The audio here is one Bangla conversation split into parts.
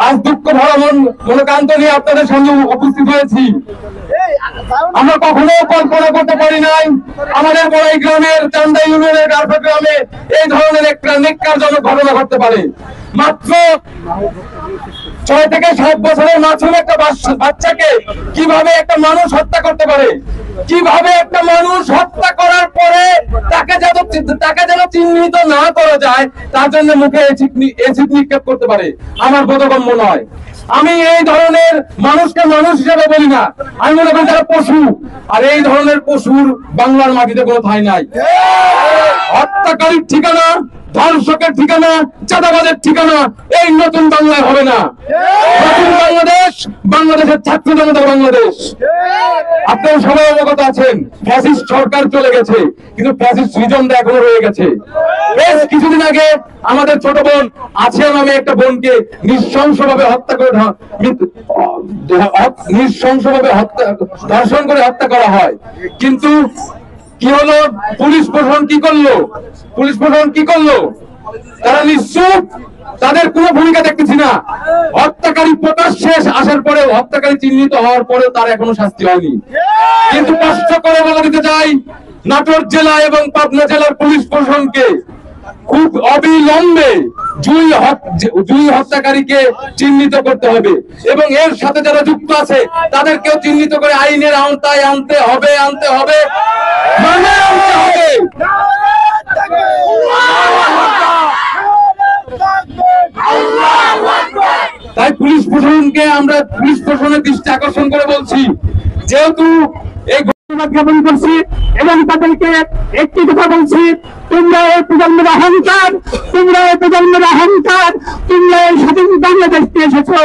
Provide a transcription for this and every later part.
আজ দুঃখ ভরা মনোকান্ত নিয়ে আপনাদের সঙ্গে উপস্থিত হয়েছি। আমরা কখনো কল্পনা করতে পারি নাই আমাদের বড়াই গ্রামের চান্দা ইউনিয়নের গারফা গ্রামে এই ধরনের একটা নেককারজনক ঘটনা ঘটতে পারে। মাত্র 6 থেকে 7 বছরের মাসুম একটা বাচ্চাকে কিভাবে একটা মানুষ হত্যা করতে পারে, কিভাবে একটা মানুষ হত্যা করার পরে তাকে যেন চিহ্নিত না করা যায় তার জন্য মুখে এসিড নিক্ষেপ করতে পারে, আমার বোধগম্য নয়। আমি এই ধরনের মানুষকে মানুষ হিসেবে বলি না, আমি মনে করি তারা পশু, আর এই ধরনের পশুর বাংলার মাটিতে কোনো ঠাঁই নাই। হত্যাকারীর ঠিকানা, ধর্ষকের ঠিকানা, চাঁদাবাজের ঠিকানা এই নতুন বাংলায় হবে না। নতুন বাংলাদেশ বাংলাদেশের ছাত্র জনতার বাংলাদেশ। আপনারা সবাই অবগত আছেন ফ্যাসিস্ট সরকার চলে গেছে, কিন্তু ফ্যাসিস্ট রিজনটা এখনো রয়ে গেছে। বেশ কিছুদিন আগে আমাদের ছোট বোন আছে নামে একটা বোনকে নৃশংসভাবে হত্যা করে ধর্ষণ করে হত্যা করা হয়। কিন্তু কি হলো? পুলিশ প্রশাসন কি করলো? পুলিশ প্রশাসন কি করলো? তারা নিশ্চুপ, তাদের কোনো ভূমিকা দেখতেছি না। হত্যাকারী প্রকাশ্যে আসার পরে, হত্যাকারী চিহ্নিত হওয়ার পরেও তার এখনো শাস্তি হয়নি। কিন্তু কষ্ট করে বলে দিতে চাই, নাটোর জেলা এবং পাবনা জেলার পুলিশ প্রশাসনকে খুব অবিলম্বে জুই হত্যাকারীকে চিহ্নিত করতে হবে এবং এর সাথে যারা যুক্ত আছে তাদেরকেও চিহ্নিত করে আইনের আওতায় আনতে হবে। তাই পুলিশ প্রশাসনকে আমরা পুলিশ প্রশাসনের দৃষ্টি আকর্ষণ করে বলছি, যেহেতু এই ঘটনা জ্ঞাপন করছি এবং তাদেরকে একটি কথা বলছি, তোমরা এই প্রজন্মের অহংকার, তোমরা এই স্বাধীন বাংলাদেশে এসেছো,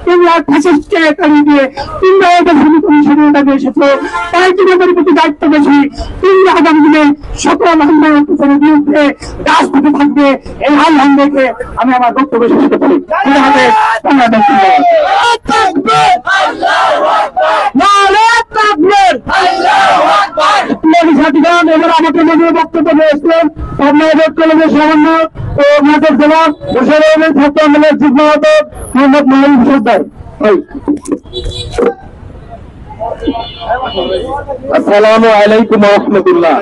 তোমরা ফ্যাসিস্টকে তাড়িয়ে দিয়ে তোমরা এই দেশের স্বাধীনতাকে এসেছো, তাই তোমাদের প্রতি দায়িত্ব বেশি। তোমরা আগামী দিনে সকল আন্দোলনের বিরুদ্ধে রাজপথে থাকবে, এই আহ্বান দেখে আমি আমার বক্তব্য শেষ করতে পারি। এবার আমাকে মনে বক্তব্য দিয়েছিলেন পাবনা কলেজের সামান্য ও নাটক জেলা বসে ছাত্র আন্দোলনের যুগ্ম আহ্বায়ক মোহাম্মদ মাহবুব সর্দার। আসসালামু আলাইকুম ওয়া রাহমাতুল্লাহ।